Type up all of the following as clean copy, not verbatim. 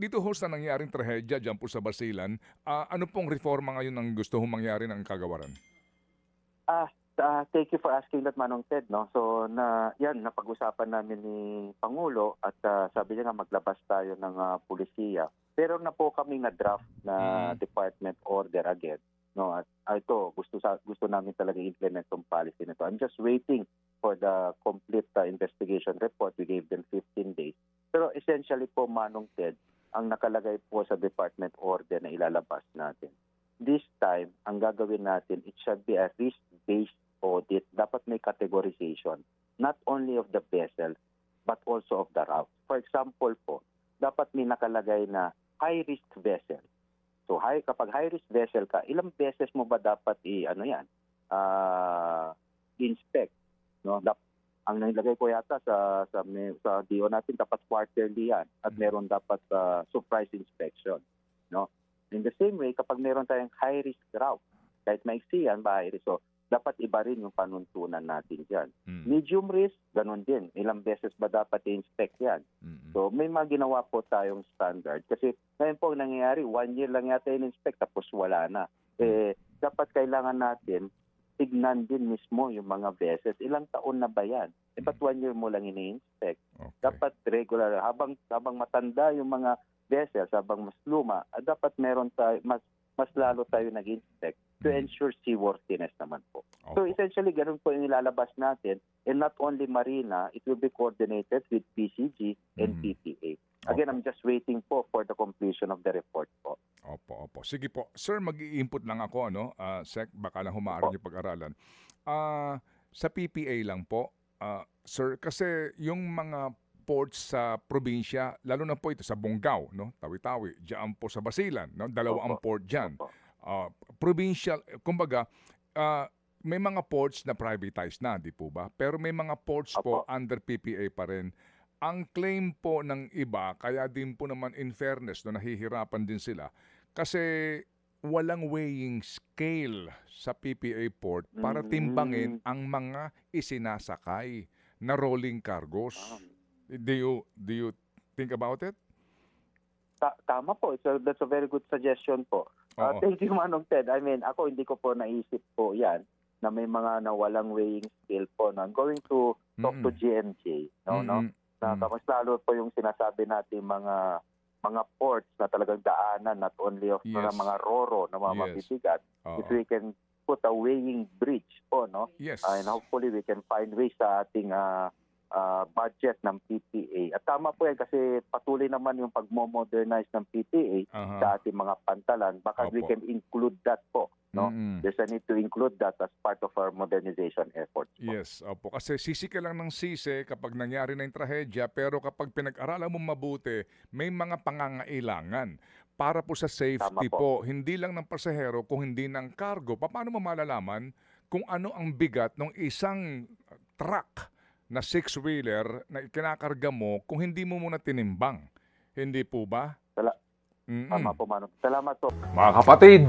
dito ho sa nangyaring trahedya dyan po sa Basilan, ano pong reforma ngayon ang gusto hong mangyari ng kagawaran? Thank you for asking that, Manong Ted. No? So, napag-usapan namin ni Pangulo at sabi niya nga maglabas tayo ng pulisiya. Pero na po kami na-draft na department order again. No? At ito, gusto namin talaga implement yung policy na ito. I'm just waiting for the complete investigation report. We gave them 15 days. Pero essentially po, Manong Ted, ang nakalagay po sa department order na ilalabas natin. This time, ang gagawin natin, it should be a risk-based audit. Dapat may categorization, not only of the vessel, but also of the route. For example po, dapat may nakalagay na high-risk vessel. So kapag high-risk vessel ka, ilang beses mo ba dapat inspect? No? Ang nilagay ko yata sa DO natin, dapat quarterly yan. At meron dapat surprise inspection. No? In the same way, kapag meron tayong high-risk route, kahit maiksi yan, so dapat iba rin yung panuntunan natin dyan. Medium risk, ganun din. Ilang beses ba dapat i-inspect yan? So may mga ginawa po tayong standard. Kasi ngayon po nangyayari, 1 year lang yata in-inspect tapos wala na. Dapat kailangan natin tignan din mismo yung mga beses. Ilang taon na ba yan? Ba't 1 year mo lang ini-inspect? Okay. Dapat regular. Habang matanda yung mga vessels, habang mas luma, dapat meron tayo, mas lalo tayo nag-inspect to ensure seaworthiness naman po. So essentially, ganun po yung ilalabas natin. And not only Marina, it will be coordinated with PCG and PPA. Again, I'm just waiting po for the completion of the report po. Opo. Sige po. Sir, mag-i-input lang ako, Sec, baka na humaaral yung pag-aralan. Sa PPA lang po, sir, kasi yung mga ports sa probinsya, lalo na po ito sa Bonggao, Tawi-Tawi, diyan po sa Basilan, dalawa ang port diyan. Provincial, kumbaga, may mga ports na privatized na, di po ba? Pero may mga ports po under PPA pa rin. Ang claim po ng iba, kaya din po naman in fairness, nahihirapan din sila, kasi walang weighing scale sa PPA port para timbangin ang mga isinasakay na rolling cargos. Do you think about it? Tama po. That's a very good suggestion po. Thank you, Manong Ted. I mean, ako hindi ko po naisip po yan na may mga nawalang weighing scale po. No? I'm going to talk to GMJ. Mas lalo po yung sinasabi natin mga ports na talagang daanan, not only of mga roro na mga mabibigat. If we can put a weighing bridge po, and hopefully we can find ways sa ating budget ng PPA. At tama po yan kasi patuloy naman yung pag-modernize ng PPA sa ating mga pantalan. Baka we can include that po. There's a need to include that as part of our modernization efforts po. Yes, opo. Kasi sisi ka lang ng sisi kapag nangyari na yung trahedya, pero kapag pinag-aralan mo mabuti, may mga pangangailangan para po sa safety po. Hindi lang ng pasahero, kung hindi ng cargo. Paano mo malalaman kung ano ang bigat ng isang truck na 6-wheeler na kinakarga mo kung hindi mo muna tinimbang? Hindi po ba? Tama po, Manong. Salamat po. Mga kapatid,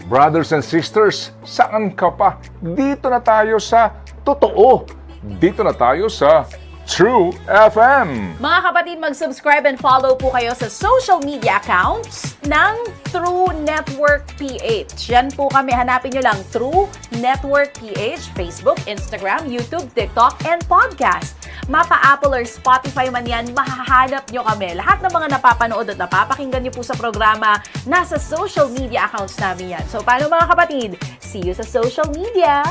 brothers and sisters, saan ka pa? Dito na tayo sa totoo. Dito na tayo sa True FM. Mga kapatid, mag-subscribe and follow po kayo sa social media accounts ng True Network PH. Yan po kami. Hanapin nyo lang True Network PH, Facebook, Instagram, YouTube, TikTok, and podcast. Mapa Apple or Spotify man yan, mahahanap nyo kami. Lahat ng mga napapanood at napapakinggan nyo po sa programa, nasa social media accounts namin yan. So, paano mga kapatid? See you sa social media!